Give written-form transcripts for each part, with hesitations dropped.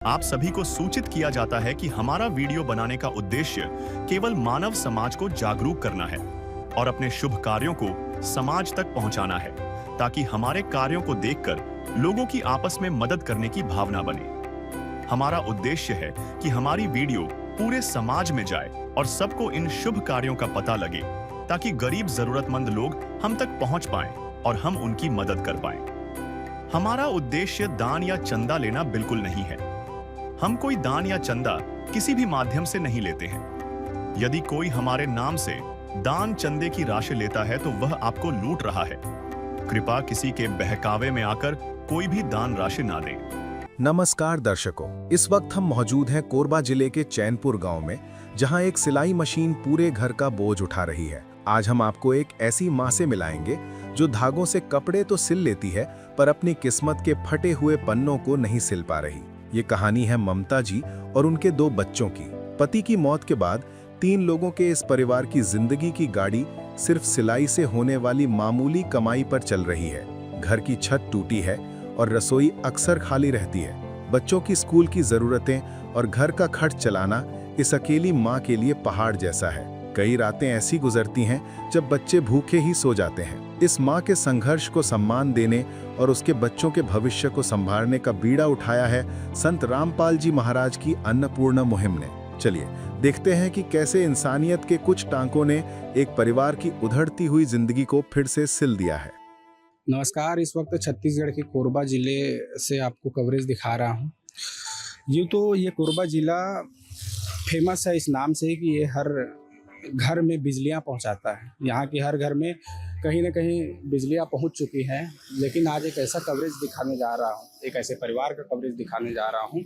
आप सभी को सूचित किया जाता है कि हमारा वीडियो बनाने का उद्देश्य केवल मानव समाज को जागरूक करना है और अपने शुभ कार्यों को समाज तक पहुंचाना है, ताकि हमारे कार्यों को देखकर लोगों की आपस में मदद करने की भावना बने। हमारा उद्देश्य है कि हमारी वीडियो पूरे समाज में जाए और सबको इन शुभ कार्यों का पता लगे, ताकि गरीब जरूरतमंद लोग हम तक पहुंच पाएं और हम उनकी मदद कर पाएं। हमारा उद्देश्य दान या चंदा लेना बिल्कुल नहीं है। हम कोई दान या चंदा किसी भी माध्यम से नहीं लेते हैं। यदि कोई हमारे नाम से दान चंदे की राशि लेता है तो वह आपको लूट रहा है। कृपया किसी के बहकावे में आकर कोई भी दान राशि ना दें। नमस्कार दर्शकों, इस वक्त हम मौजूद हैं कोरबा जिले के चैनपुर गांव में, जहां एक सिलाई मशीन पूरे घर का बोझ उठा रही है। आज हम आपको एक ऐसी मां से मिलाएंगे जो धागों से कपड़े तो सिल लेती है, पर अपनी किस्मत के फटे हुए पन्नों को नहीं सिल पा रही। ये कहानी है ममता जी और उनके 2 बच्चों की। पति की मौत के बाद 3 लोगों के इस परिवार की जिंदगी की गाड़ी सिर्फ सिलाई से होने वाली मामूली कमाई पर चल रही है। घर की छत टूटी है और रसोई अक्सर खाली रहती है। बच्चों की स्कूल की जरूरतें और घर का खर्च चलाना इस अकेली माँ के लिए पहाड़ जैसा है। कई रातें ऐसी गुजरती हैं जब बच्चे भूखे ही सो जाते हैं। इस माँ के संघर्ष को सम्मान देने और उसके बच्चों के भविष्य को संभालने का बीड़ा उठाया है संत रामपाल जी महाराज की अन्नपूर्णा मुहिम ने। चलिए देखते हैं कि कैसे इंसानियत के कुछ टांकों ने एक परिवार की उधड़ती हुई जिंदगी को फिर से सिल दिया है। नमस्कार, इस वक्त छत्तीसगढ़ के कोरबा जिले से आपको कवरेज दिखा रहा हूँ। यूँ तो ये कोरबा ज़िला फेमस है इस नाम से कि ये हर घर में बिजलियाँ पहुँचाता है। यहाँ के हर घर में कहीं न कहीं बिजलियाँ पहुँच चुकी हैं, लेकिन आज एक ऐसा कवरेज दिखाने जा रहा हूँ, एक ऐसे परिवार का कवरेज दिखाने जा रहा हूँ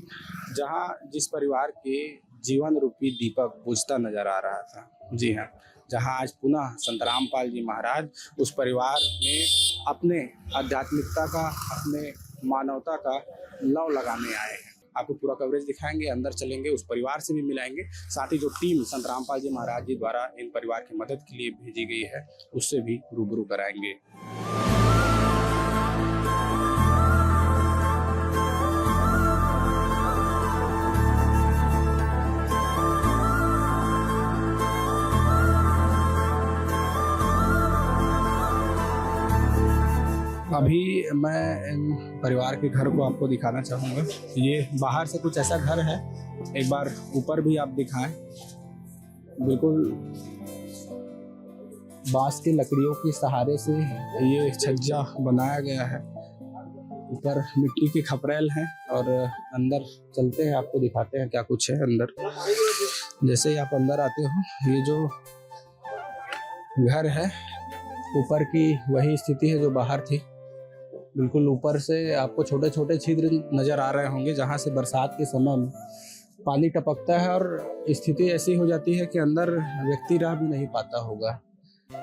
जहाँ जिस परिवार के जीवन रूपी दीपक बुझता नज़र आ रहा था। जी हाँ, जहाँ आज पुनः संत रामपाल जी महाराज उस परिवार में अपने आध्यात्मिकता का, अपने मानवता का लौ लगाने आए हैं। आपको पूरा कवरेज दिखाएंगे, अंदर चलेंगे, उस परिवार से भी मिलाएंगे, साथ ही जो टीम संत रामपाल जी महाराज जी द्वारा इन परिवार की मदद के लिए भेजी गई है उससे भी रूबरू कराएंगे। अभी मैं इन परिवार के घर को आपको दिखाना चाहूँगा। ये बाहर से कुछ ऐसा घर है, एक बार ऊपर भी आप दिखाएं। बिल्कुल बांस की लकड़ियों के सहारे से ये छज्जा बनाया गया है। ऊपर मिट्टी के खपरेल हैं और अंदर चलते हैं, आपको दिखाते हैं क्या कुछ है अंदर। जैसे ही आप अंदर आते हो, ये जो घर है ऊपर की वही स्थिति है जो बाहर थी। बिल्कुल ऊपर से आपको छोटे छोटे छिद्र नज़र आ रहे होंगे, जहाँ से बरसात के समय में पानी टपकता है और स्थिति ऐसी हो जाती है कि अंदर व्यक्ति रह भी नहीं पाता होगा।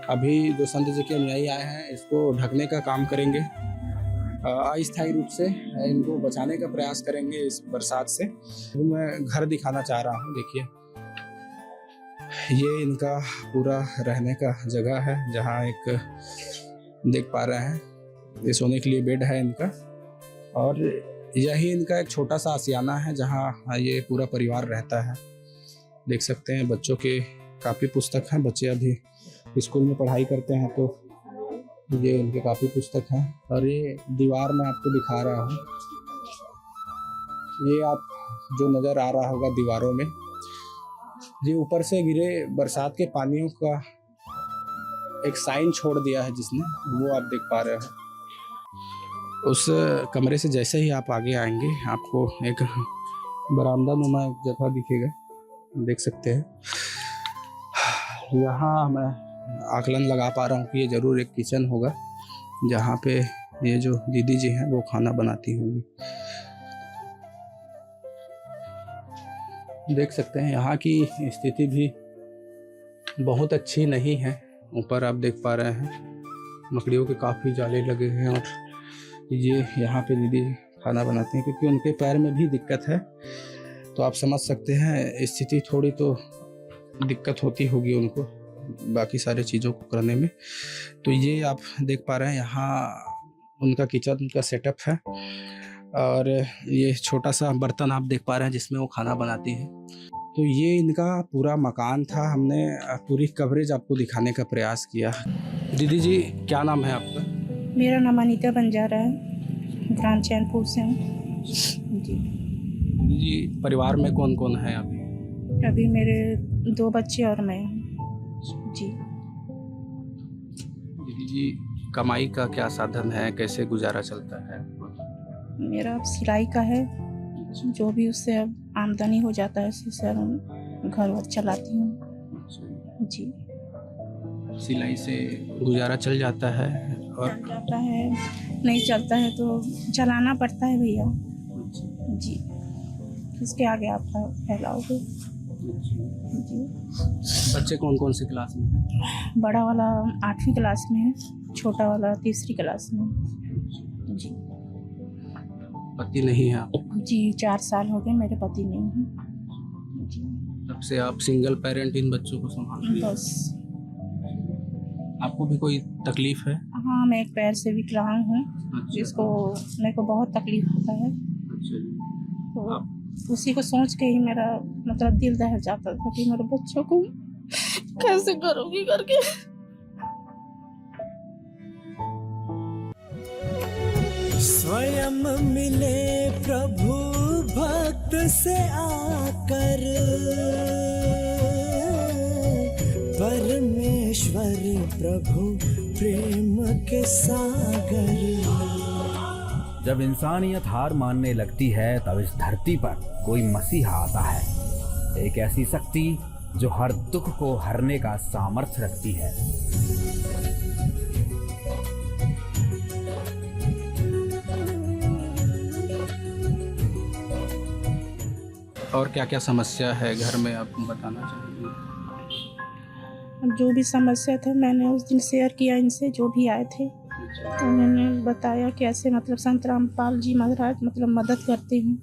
अभी जो संत जी के अनुयायी आए हैं इसको ढकने का काम करेंगे, अस्थायी रूप से इनको बचाने का प्रयास करेंगे इस बरसात से। तो मैं घर दिखाना चाह रहा हूँ। देखिए, ये इनका पूरा रहने का जगह है, जहाँ एक देख पा रहे हैं ये सोने के लिए बेड है इनका, और यही इनका एक छोटा सा आशियाना है जहाँ ये पूरा परिवार रहता है। देख सकते हैं बच्चों के काफ़ी पुस्तक हैं, बच्चे अभी स्कूल में पढ़ाई करते हैं तो ये उनके काफ़ी पुस्तक हैं। और ये दीवार मैं आपको दिखा रहा हूँ, ये आप जो नज़र आ रहा होगा दीवारों में, ये ऊपर से गिरे बरसात के पानियों का एक साइन छोड़ दिया है जिसने, वो आप देख पा रहे हो। उस कमरे से जैसे ही आप आगे आएंगे आपको एक बरामदा नुमा जगह दिखेगा, देख सकते हैं। यहाँ मैं आकलन लगा पा रहा हूँ कि ये ज़रूर एक किचन होगा जहाँ पे ये जो दीदी जी हैं वो खाना बनाती होंगी। देख सकते हैं यहाँ की स्थिति भी बहुत अच्छी नहीं है। ऊपर आप देख पा रहे हैं मकड़ियों के काफ़ी जाले लगे हैं, और ये यहाँ पे दीदी खाना बनाती हैं क्योंकि उनके पैर में भी दिक्कत है, तो आप समझ सकते हैं स्थिति थोड़ी तो दिक्कत होती होगी उनको बाकी सारी चीज़ों को करने में। तो ये आप देख पा रहे हैं यहाँ उनका किचन का सेटअप है। और ये छोटा सा बर्तन आप देख पा रहे हैं जिसमें वो खाना बनाती है। तो ये इनका पूरा मकान था। हमने पूरी कवरेज आपको दिखाने का प्रयास किया। दीदी जी, क्या नाम है आपका? मेरा नाम अनीता बंजारा है, ग्राम चैनपुर से हूँ जी। दीदी जी, परिवार में कौन कौन है अभी? अभी मेरे 2 बच्चे और मैं हूँ जी। दीदी जी, कमाई का क्या साधन है, कैसे गुजारा चलता है? मेरा अब सिलाई का है, जो भी उससे अब आमदनी हो जाता है उसी से हम घर वर चलाती हूँ जी। सिलाई से गुजारा चल जाता है और चल जाता है, नहीं चलता है तो चलाना पड़ता है भैया जी। किसके आगे आप फैलाओगे जी। बच्चे कौन कौन सी क्लास में हैं? बड़ा वाला 8वीं क्लास में है, छोटा वाला 3री क्लास में है जी। पति नहीं है आप? जी 4 साल हो गए मेरे पति नहीं हैं जी। तब से आप सिंगल पेरेंट इन बच्चों को संभाल रही हैं? बस। आपको भी कोई तकलीफ है? हाँ, मैं एक पैर से विकलांग हूँ, जिसको मेरे को बहुत तकलीफ होता है। तो उसी को सोच के ही मेरा मतलब दिल दहल जाता था कि मेरे बच्चों को कैसे करूँगी करके। स्वयं मिले प्रभु भक्त से आकर, परमेश्वर प्रभु प्रेम के सागर। जब इंसानियत हार मानने लगती है तब इस धरती पर कोई मसीहा आता है, एक ऐसी शक्ति जो हर दुख को हरने का सामर्थ्य रखती है। और क्या क्या समस्या है घर में, आप बताना चाहेंगे? जो भी समस्या था मैंने उस दिन शेयर किया इनसे, जो भी आए थे। तो उन्होंने बताया कि ऐसे मतलब संत रामपाल जी महाराज मतलब मदद करते हैं।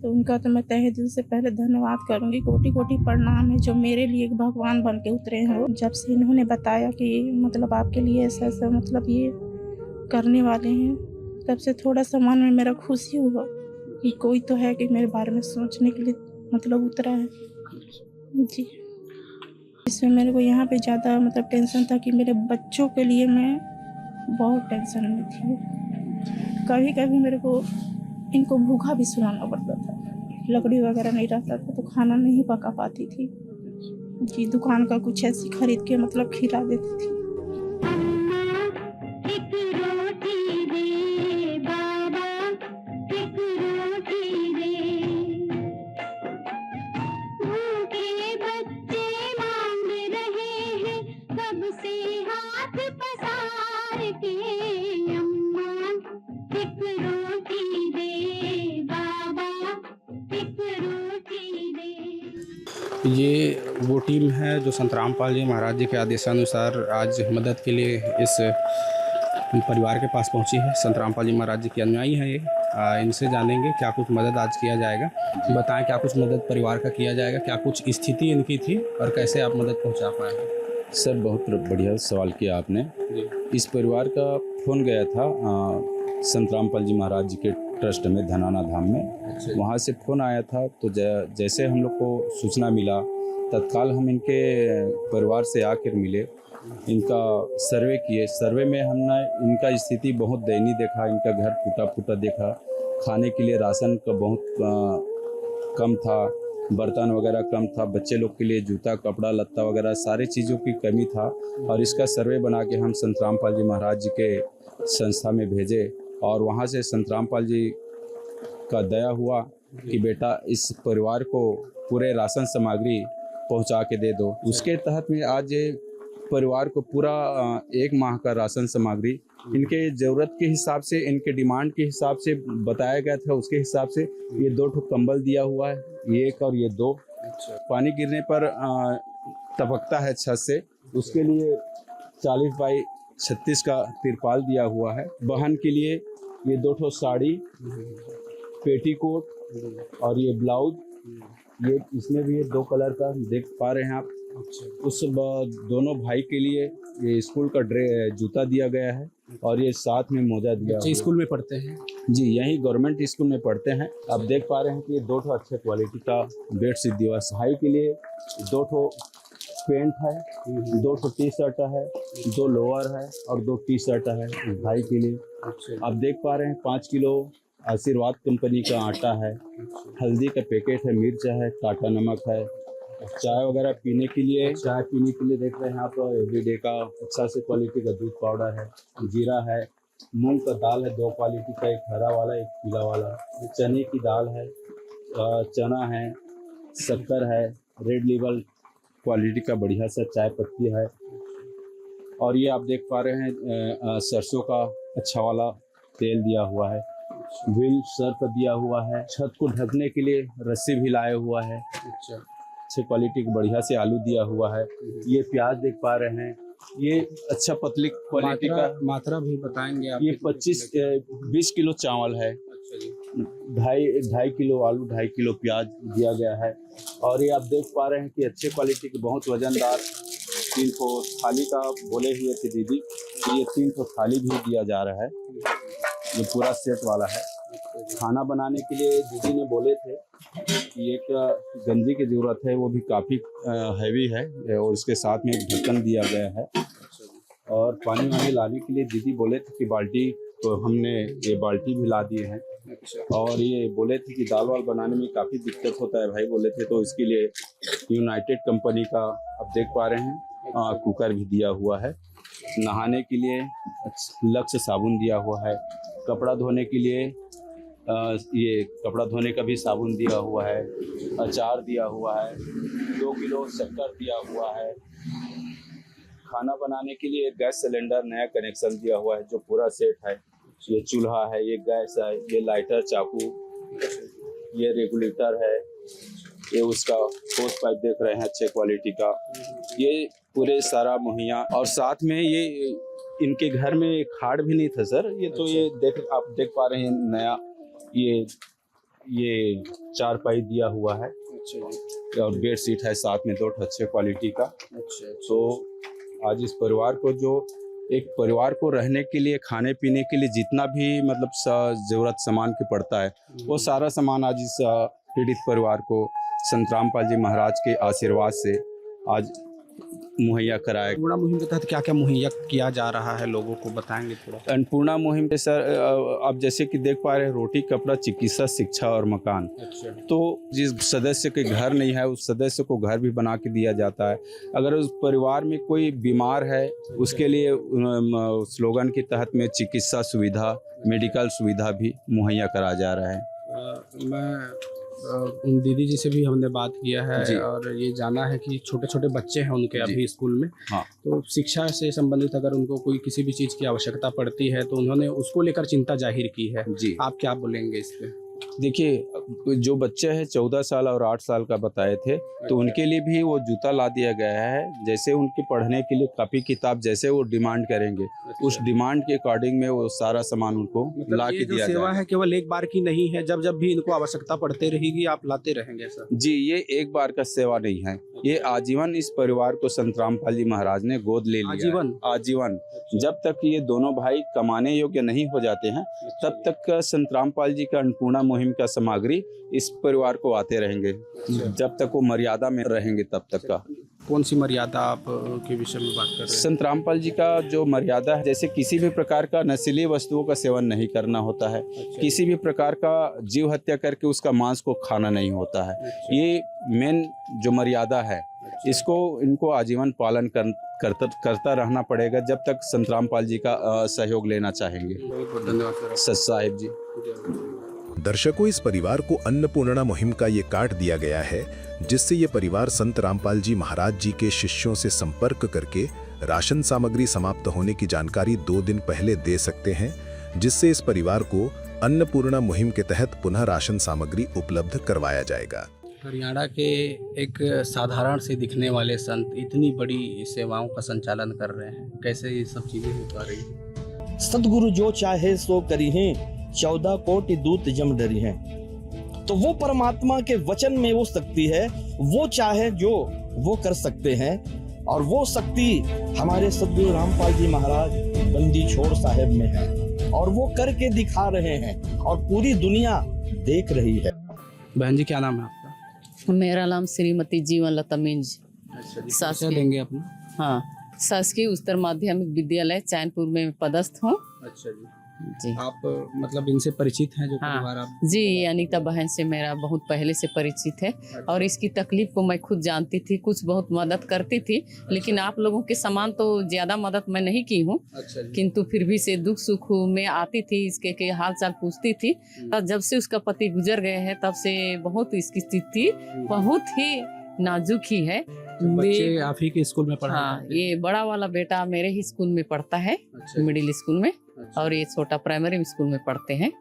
तो उनका तो मैं तहे दिल से पहले धन्यवाद करूंगी, कोटि कोटि प्रणाम है, जो मेरे लिए एक भगवान बन के उतरे हैं। वो जब से इन्होंने बताया कि मतलब आपके लिए ऐसा ऐसा मतलब ये करने वाले हैं, तब से थोड़ा सा मन में मेरा खुशी हुआ कि कोई तो है कि मेरे बारे में सोचने के लिए मतलब उतरा है जी। इसमें मेरे को यहाँ पे ज़्यादा मतलब टेंशन था कि मेरे बच्चों के लिए मैं बहुत टेंशन में थी। कभी कभी मेरे को इनको भूखा भी सुलाना पड़ता था, लकड़ी वगैरह नहीं रहता था तो खाना नहीं पका पाती थी जी। दुकान का कुछ ऐसी खरीद के मतलब खिला देती थी। ये वो टीम है जो संत रामपाल जी महाराज जी के आदेशानुसार आज मदद के लिए इस परिवार के पास पहुंची है। संत रामपाल जी महाराज जी के अनुयायी हैं ये। इनसे जानेंगे क्या कुछ मदद आज किया जाएगा। बताएं क्या कुछ मदद परिवार का किया जाएगा, क्या कुछ स्थिति इनकी थी और कैसे आप मदद पहुंचा पाए हैं? सर, बहुत बढ़िया सवाल किया आपने। इस परिवार का फ़ोन गया था संत रामपाल जी महाराज जी के ट्रस्ट में धनाना धाम में। वहाँ से फ़ोन आया था तो जैसे हम लोग को सूचना मिला तत्काल हम इनके परिवार से आकर मिले, इनका सर्वे किए। सर्वे में हमने इनका स्थिति बहुत दयनीय देखा। इनका घर टूटा फूटा देखा, खाने के लिए राशन का बहुत कम था, बर्तन वगैरह कम था, बच्चे लोग के लिए जूता कपड़ा लत्ता वगैरह सारी चीज़ों की कमी था। और इसका सर्वे बना के हम संत रामपाल जी महाराज जी के संस्था में भेजे और वहाँ से संत रामपाल जी का दया हुआ कि बेटा इस परिवार को पूरे राशन सामग्री पहुँचा के दे दो। उसके तहत में आज ये परिवार को पूरा 1 माह का राशन सामग्री इनके ज़रूरत के हिसाब से, इनके डिमांड के हिसाब से बताया गया था, उसके हिसाब से ये 2 ठो कंबल दिया हुआ है, ये 1 और ये 2। पानी गिरने पर टपकता है छत से, उसके लिए 40 बाई 36 का तिरपाल दिया हुआ है। बहन के लिए ये 2 ठो साड़ी, पेटीकोट और ये ब्लाउज, ये इसमें भी ये 2 कलर का देख पा रहे हैं आप। उस दोनों भाई के लिए ये स्कूल का जूता दिया गया है और ये साथ में मोजा दिया। बच्चे स्कूल में पढ़ते हैं? जी यही गवर्नमेंट स्कूल में पढ़ते हैं। आप देख पा रहे हैं कि 2 ठो अच्छे क्वालिटी का बेडशीट दिया हुआ है। भाई के लिए 2 ठो पैंट है, 2 ठो टी शर्ट है, 2 लोअर है और 2 टी शर्ट है भाई के लिए। आप देख पा रहे हैं 5 किलो आशीर्वाद कंपनी का आटा है, हल्दी का पैकेट है, मिर्च है, काटा नमक है, चाय वगैरह पीने के लिए देख रहे हैं आप एवरीडे का अच्छा से क्वालिटी का दूध पाउडर है, जीरा है, मूंग का दाल है 2 क्वालिटी का, एक हरा वाला एक पीला वाला, चने की दाल है, चना है, शक्कर है, रेड लेबल क्वालिटी का बढ़िया सा चाय पत्ती है। और ये आप देख पा रहे हैं सरसों का अच्छा वाला तेल दिया हुआ है, व्हील सर्फ दिया हुआ है, छत को ढकने के लिए रस्सी भी लाया हुआ है, अच्छे क्वालिटी का बढ़िया से आलू दिया हुआ है। ये प्याज देख पा रहे हैं, ये अच्छा पतली क्वालिटी का। मात्रा भी बताएंगे आप? ये 20 किलो चावल है, 2.5 किलो आलू, 2.5 किलो प्याज दिया गया है। और ये आप देख पा रहे हैं कि अच्छे क्वालिटी के बहुत वजनदार 3 ठो थाली का बोले हुए थे दीदी, ये 3 ठो थाली भी दिया जा रहा है, ये पूरा सेट वाला है। खाना बनाने के लिए दीदी ने बोले थे कि एक गंजी की ज़रूरत है, वो भी काफ़ी हैवी है और उसके साथ में एक ढक्कन दिया गया है। और पानी वानी लाने के लिए दीदी बोले थे कि बाल्टी, तो हमने ये बाल्टी भी ला दिए हैं। और ये बोले थे कि दाल वाल बनाने में काफ़ी दिक्कत होता है भाई बोले थे, तो इसके लिए यूनाइटेड कंपनी का आप देख पा रहे हैं कुकर भी दिया हुआ है। नहाने के लिए लक्ष्य साबुन दिया हुआ है, कपड़ा धोने के लिए ये कपड़ा धोने का भी साबुन दिया हुआ है, अचार दिया हुआ है, 2 किलो शक्कर दिया हुआ है। खाना बनाने के लिए गैस सिलेंडर नया कनेक्शन दिया हुआ है जो पूरा सेट है। ये चूल्हा है, ये गैस है, ये लाइटर, चाकू, ये रेगुलेटर है, ये उसका होस पाइप देख रहे हैं अच्छे क्वालिटी का, ये पूरे सारा मुहैया। और साथ में ये इनके घर में खाट भी नहीं था सर, ये तो ये आप देख पा रहे हैं नया ये चारपाई दिया हुआ है और बेड शीट है साथ में 2 अच्छे क्वालिटी का। तो आज इस परिवार को, जो एक परिवार को रहने के लिए, खाने पीने के लिए जितना भी मतलब ज़रूरत सामान की पड़ता है, वो सारा सामान आज इस पीड़ित परिवार को संत रामपाल जी महाराज के आशीर्वाद से आज मुहैया कराया। अन्नपूर्णा मुहिम के तहत क्या क्या मुहैया किया जा रहा है लोगों को बताएंगे थोड़ा? अन्नपूर्णा मुहिम पे सर आप जैसे कि देख पा रहे हैं, रोटी, कपड़ा, चिकित्सा, शिक्षा और मकान। तो जिस सदस्य के घर नहीं है उस सदस्य को घर भी बना के दिया जाता है। अगर उस परिवार में कोई बीमार है उसके लिए स्लोगन के तहत में चिकित्सा सुविधा, मेडिकल सुविधा भी मुहैया करा जा रहा है। मैं उन दीदी जी से भी हमने बात किया है और ये जाना है कि छोटे छोटे बच्चे हैं उनके अभी स्कूल में। हाँ। तो शिक्षा से संबंधित अगर उनको कोई किसी भी चीज़ की आवश्यकता पड़ती है तो उन्होंने उसको लेकर चिंता जाहिर की है। जी, आप क्या बोलेंगे इस पे? देखिए, जो बच्चे हैं 14 साल और 8 साल का बताए थे, तो उनके लिए भी वो जूता ला दिया गया है। जैसे उनके पढ़ने के लिए कापी किताब जैसे वो डिमांड करेंगे, उस डिमांड के अकॉर्डिंग में वो सारा सामान उनको ला के दिया जाएगा। सेवा है केवल एक बार की नहीं है, जब जब भी इनको आवश्यकता पड़ते रहेगी आप लाते रहेंगे सर? जी, ये एक बार का सेवा नहीं है, ये आजीवन इस परिवार को संत रामपाल जी महाराज ने गोद ले लिया। आजीवन जब तक ये दोनों भाई कमाने योग्य नहीं हो जाते हैं तब तक संत रामपाल जी का अन्नपूर्णा मुहिम का सामग्री इस परिवार को आते रहेंगे, जब तक वो मर्यादा में रहेंगे तब तक का। कौन सी मर्यादा आप के विषय में बात कर रहे हैं? संत रामपाल जी का जो मर्यादा है, जैसे किसी भी प्रकार का नशीली वस्तुओं का सेवन नहीं करना होता है, किसी भी प्रकार का जीव हत्या करके उसका मांस को खाना नहीं होता है। ये मेन जो मर्यादा है, इसको इनको आजीवन पालन करता रहना पड़ेगा जब तक संत रामपाल जी का सहयोग लेना चाहेंगे। बहुत धन्यवाद सच साहिब जी। दर्शकों, इस परिवार को अन्नपूर्णा मुहिम का ये कार्ड दिया गया है जिससे ये परिवार संत रामपाल जी महाराज जी के शिष्यों से संपर्क करके राशन सामग्री समाप्त होने की जानकारी 2 दिन पहले दे सकते हैं, जिससे इस परिवार को अन्नपूर्णा मुहिम के तहत पुनः राशन सामग्री उपलब्ध करवाया जाएगा। हरियाणा के एक साधारण से दिखने वाले संत इतनी बड़ी सेवाओं का संचालन कर रहे हैं, कैसे ये सब चीजें हो पा रही हैं? सतगुरु जो चाहे सो करी हैं, 14 कोटि दूत जम डरी हैं। तो वो परमात्मा के वचन में वो शक्ति है, वो चाहे जो वो कर सकते हैं। और वो शक्ति हमारे सतगुरु रामपाल जी महाराज बंदी छोड़ साहेब में है। और वो करके दिखा रहे हैं और पूरी दुनिया देख रही है। बहन जी क्या नाम है आपका? मेरा नाम श्रीमती जीवन लता मिंज। अच्छा जी, शासकीय परिचय देंगे अपना? हाँ, शासकीय उच्चतर माध्यमिक विद्यालय चैनपुर में पदस्थ हूँ अच्छा जी। जी। आप मतलब इनसे परिचित हैं जो हाँ। परिवार आप? जी, ये अनीता बहन से मेरा बहुत पहले से परिचित है और इसकी तकलीफ को मैं खुद जानती थी, कुछ बहुत मदद करती थी, लेकिन आप लोगों के समान तो ज़्यादा मदद मैं नहीं की हूँ, अच्छा जी। किंतु फिर भी से दुख सुख में आती थी, इसके के हाल चाल पूछती थी। तब जब से उसका पति गुजर गए हैं तब से बहुत इसकी स्थिति बहुत ही नाजुक ही है। बच्चे आप ही के स्कूल में पढ़ा? हाँ, ये बड़ा वाला बेटा मेरे ही स्कूल में पढ़ता है, अच्छा। मिडिल स्कूल में, अच्छा। और ये छोटा प्राइमरी स्कूल में पढ़ते हैं।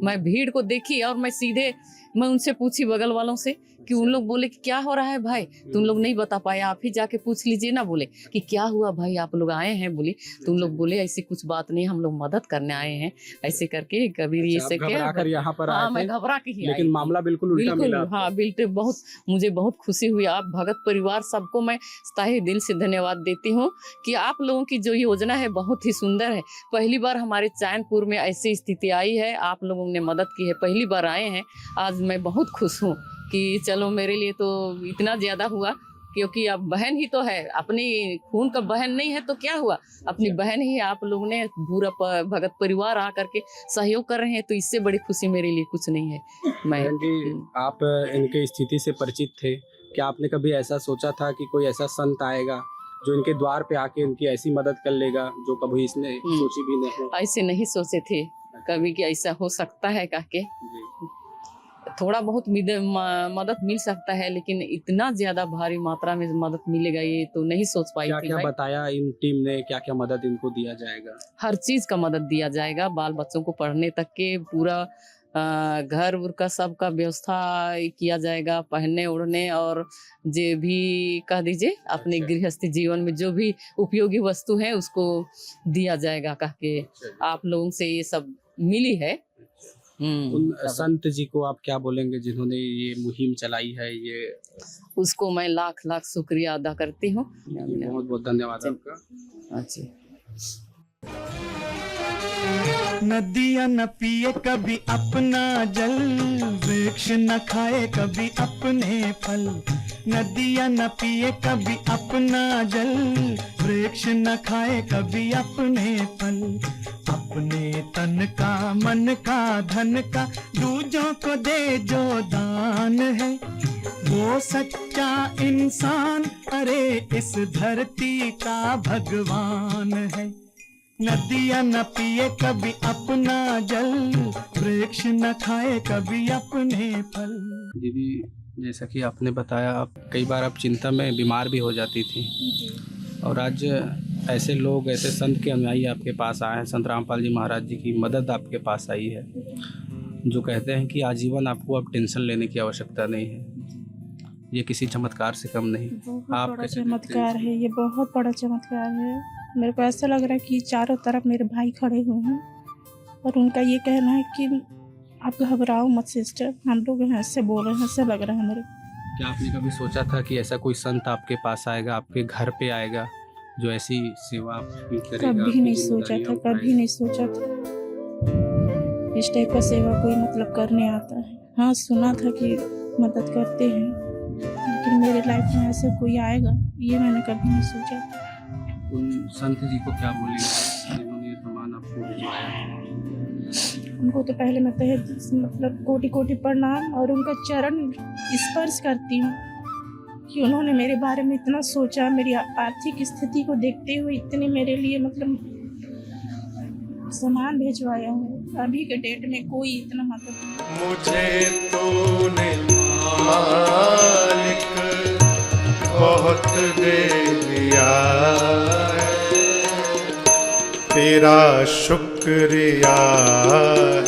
मैं भीड़ को देखी और मैं उनसे पूछी बगल वालों से कि उन लोग बोले कि क्या हो रहा है भाई, तुम लोग नहीं बता पाए, आप ही जाके पूछ लीजिए ना। बोले कि क्या हुआ भाई, आप लोग आए हैं? बोली तुम लोग बोले ऐसी कुछ बात नहीं, हम लोग मदद करने आए हैं, ऐसे करके कबीर ये से घबरा कर यहाँ पर आए हाँ, थे, मैं घबरा के ही लेकिन आई। मामला बिल्कुल उल्टा बिल्कुल, मिला। हाँ बिल्कुल, मुझे बहुत खुशी हुई। आप भगत परिवार सबको मैं तहे दिल से धन्यवाद देती हूँ कि आप लोगों की जो योजना है बहुत ही सुंदर है। पहली बार हमारे चैनपुर में ऐसी स्थिति आई है, आप लोगों ने मदद की है, पहली बार आए हैं। आज मैं बहुत खुश हूँ कि चलो मेरे लिए तो इतना ज़्यादा हुआ, क्योंकि अब बहन ही तो है, अपनी खून का बहन नहीं है तो क्या हुआ, अपनी बहन ही आप लोगों ने पूरा भगत परिवार आ करके सहयोग कर रहे हैं, तो इससे बड़ी खुशी मेरे लिए कुछ नहीं है। मैं बहन जी आप इनके स्थिति से परिचित थे, क्या आपने कभी ऐसा सोचा था कि कोई ऐसा संत आएगा जो इनके द्वार पे आके इनकी ऐसी मदद कर लेगा जो कभी इसने सोची भी नहीं? ऐसे नहीं सोचे थे कभी कि ऐसा हो सकता है कह के। थोड़ा बहुत मदद मिल सकता है, लेकिन इतना ज्यादा भारी मात्रा में मदद मिलेगा ये तो नहीं सोच पाई क्या थी। क्या भाई बताया इन टीम ने, क्या क्या मदद इनको दिया जाएगा? हर चीज का मदद दिया जाएगा, बाल बच्चों को पढ़ने तक के पूरा घर उर का सबका व्यवस्था किया जाएगा, पहनने ओढ़ने और जो भी कह दीजिए अपने गृहस्थी जीवन में जो भी उपयोगी वस्तु है उसको दिया जाएगा कह के आप लोगों से ये सब मिली है। उन संत जी को आप क्या बोलेंगे जिन्होंने ये मुहिम चलाई है? ये उसको मैं लाख लाख शुक्रिया अदा करती हूँ। बहुत बहुत धन्यवाद आपका। अच्छा। नदियाँ न पिए कभी अपना जल, वृक्ष न खाए कभी अपने फल। नदियाँ न पिए कभी अपना जल, वृक्ष न खाए कभी अपने फल। अपने तन का मन का धन का दूजों को दे जो दान है, वो सच्चा इंसान अरे इस धरती का भगवान है। नदियाँ न पिए कभी अपना जल, वृक्ष न खाए कभी अपने फल। दीदी जैसा कि आपने बताया, आप कई बार आप चिंता में बीमार भी हो जाती थी, और आज ऐसे लोग, ऐसे संत के अनुयायी आपके पास आए हैं, संत रामपाल जी महाराज जी की मदद आपके पास आई है, जो कहते हैं कि आजीवन आपको अब टेंशन लेने की आवश्यकता नहीं है। ये किसी चमत्कार से कम नहीं। बहुत बड़ा चमत्कार है, ये बहुत बड़ा चमत्कार है। मेरे को ऐसा लग रहा है कि चारों तरफ मेरे भाई खड़े हुए हैं और उनका ये कहना है कि आप घबराओ मत सिस्टर, हम लोग ऐसे बोल रहे हैं, ऐसा लग रहा है मेरे को। क्या आपने कभी सोचा था कि ऐसा कोई संत आपके पास आएगा, आपके घर पे आएगा, जो ऐसी सेवा आपकी करेगा? कभी नहीं सोचा था, कभी नहीं सोचा था इस टाइप का सेवा कोई मतलब करने आता है। हाँ, सुना था कि मदद करते हैं, लेकिन मेरे लाइफ में ऐसे कोई आएगा ये मैंने कभी नहीं सोचा था। उन संत जी को क्या बोलेंगे जिन्होंने ये सामान आपको भिजवाया? उनको तो पहले मैं तहे दिल से मतलब कोटि कोटि प्रणाम और उनका चरण स्पर्श करती हूँ कि उन्होंने मेरे बारे में इतना सोचा, मेरी आर्थिक स्थिति को देखते हुए इतने मेरे लिए मतलब सामान भिजवाया है। अभी के डेट में कोई इतना मदद मुझे तूने मालिक बहुत दे दिया है, तेरा शुक्रिया है,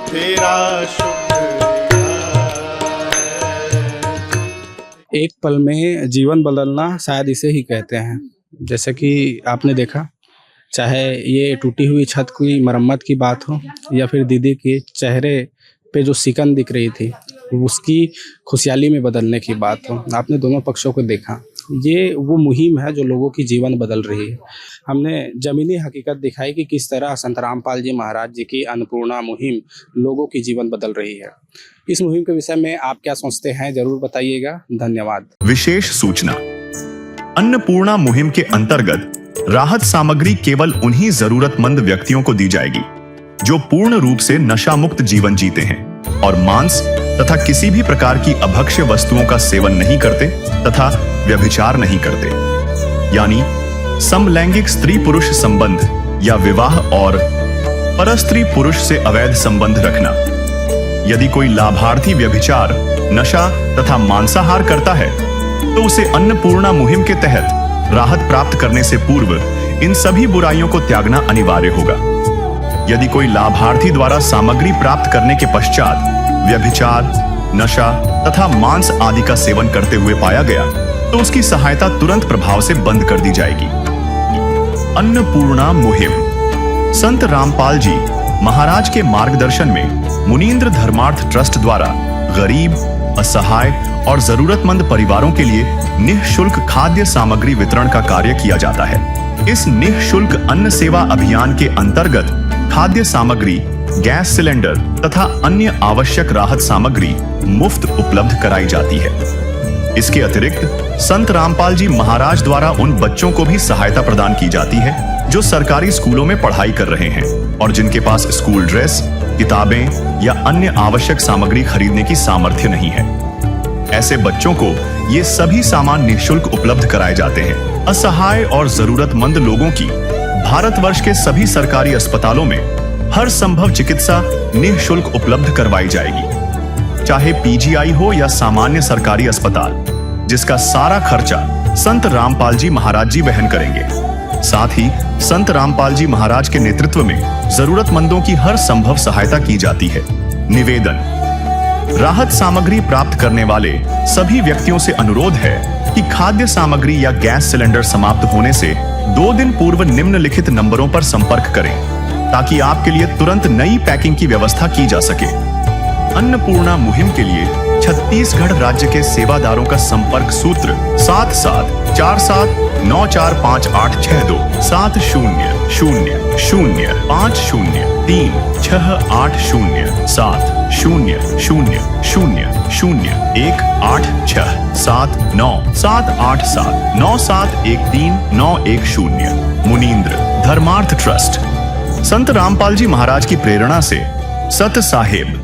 तेरा शुक्रिया है। एक पल में जीवन बदलना शायद इसे ही कहते हैं। जैसे कि आपने देखा, चाहे ये टूटी हुई छत की मरम्मत की बात हो या फिर दीदी के चेहरे पे जो सिकन दिख रही थी उसकी खुशहाली में बदलने की बात हो, आपने दोनों पक्षों को देखा। ये वो मुहिम है जो लोगों की जीवन बदल रही है। हमने ज़मीनी हकीकत दिखाई कि किस तरह संत रामपाल जी महाराज जी की अन्नपूर्णा मुहिम लोगों की जीवन बदल रही है। इस मुहिम के विषय में आप क्या सोचते हैं, जरूर बताइएगा। धन्यवाद। विशेष सूचना, अन्नपूर्णा मुहिम के अंतर्गत राहत सामग्री केवल उन्हीं जरूरतमंद व्यक्तियों को दी जाएगी जो पूर्ण रूप से नशा मुक्त जीवन जीते हैं और मांस तथा किसी भी प्रकार की अभक्ष्य वस्तुओं का सेवन नहीं करते तथा व्यभिचार नहीं करते, यानी समलैंगिक स्त्री पुरुष संबंध या विवाह और परस्त्री पुरुष से अवैध संबंध रखना। यदि कोई लाभार्थी व्यभिचार, नशा तथा मांसाहार करता है तो उसे अन्नपूर्णा मुहिम के तहत राहत प्राप्त करने से पूर्व इन सभी बुराइयों को त्यागना अनिवार्य होगा। यदि कोई लाभार्थी द्वारा सामग्री प्राप्त करने के पश्चात व्यभिचार, नशा तथा मांस आदि का सेवन करते हुए पाया गया तो उसकी सहायता तुरंत प्रभाव से बंद कर दी जाएगी। अन्नपूर्णा मुहिम संत रामपाल जी महाराज के मार्गदर्शन में मुनींद्र धर्मार्थ ट्रस्ट द्वारा गरीब, असहाय और जरूरतमंद परिवारों के लिए निःशुल्क खाद्य सामग्री वितरण का कार्य किया जाता है। इस निःशुल्क अन्न सेवा अभियान के अंतर्गत खाद्य सामग्री, गैस सिलेंडर तथा अन्य आवश्यक राहत सामग्री मुफ्त उपलब्ध कराई जाती है। इसके अतिरिक्त संत रामपाल जी महाराज द्वारा उन बच्चों को भी सहायता प्रदान की जाती है जो सरकारी स्कूलों में पढ़ाई कर रहे हैं और जिनके पास स्कूल ड्रेस, किताबें या अन्य आवश्यक सामग्री खरीदने की सामर्थ्य नहीं है। ऐसे बच्चों को ये सभी सामान निःशुल्क उपलब्ध कराए जाते हैं। असहाय और जरूरतमंद लोगों की भारतवर्ष के सभी सरकारी अस्पतालों में हर संभव चिकित्सा निःशुल्क उपलब्ध करवाई जाएगी, चाहे पीजीआई हो या सामान्य सरकारी अस्पताल, जिसका सारा खर्चा संत रामपाल जी महाराज जी वहन करेंगे। साथ ही संत रामपाल जी महाराज के नेतृत्व में जरूरतमंदों की हर संभव सहायता की जाती है। निवेदन, राहत सामग्री प्राप्त करने वाले सभी व्यक्तियों से अनुरोध है कि खाद्य सामग्री या गैस सिलेंडर समाप्त होने से 2 दिन पूर्व निम्नलिखित नंबरों पर संपर्क करें ताकि आपके लिए तुरंत नई पैकिंग की व्यवस्था की जा सके। अन्नपूर्णा मुहिम के लिए छत्तीसगढ़ राज्य के सेवादारों का संपर्क सूत्र 7747945862 700806 मुनींद्र धर्मार्थ ट्रस्ट। संत रामपाल जी महाराज की प्रेरणा से सत साहेब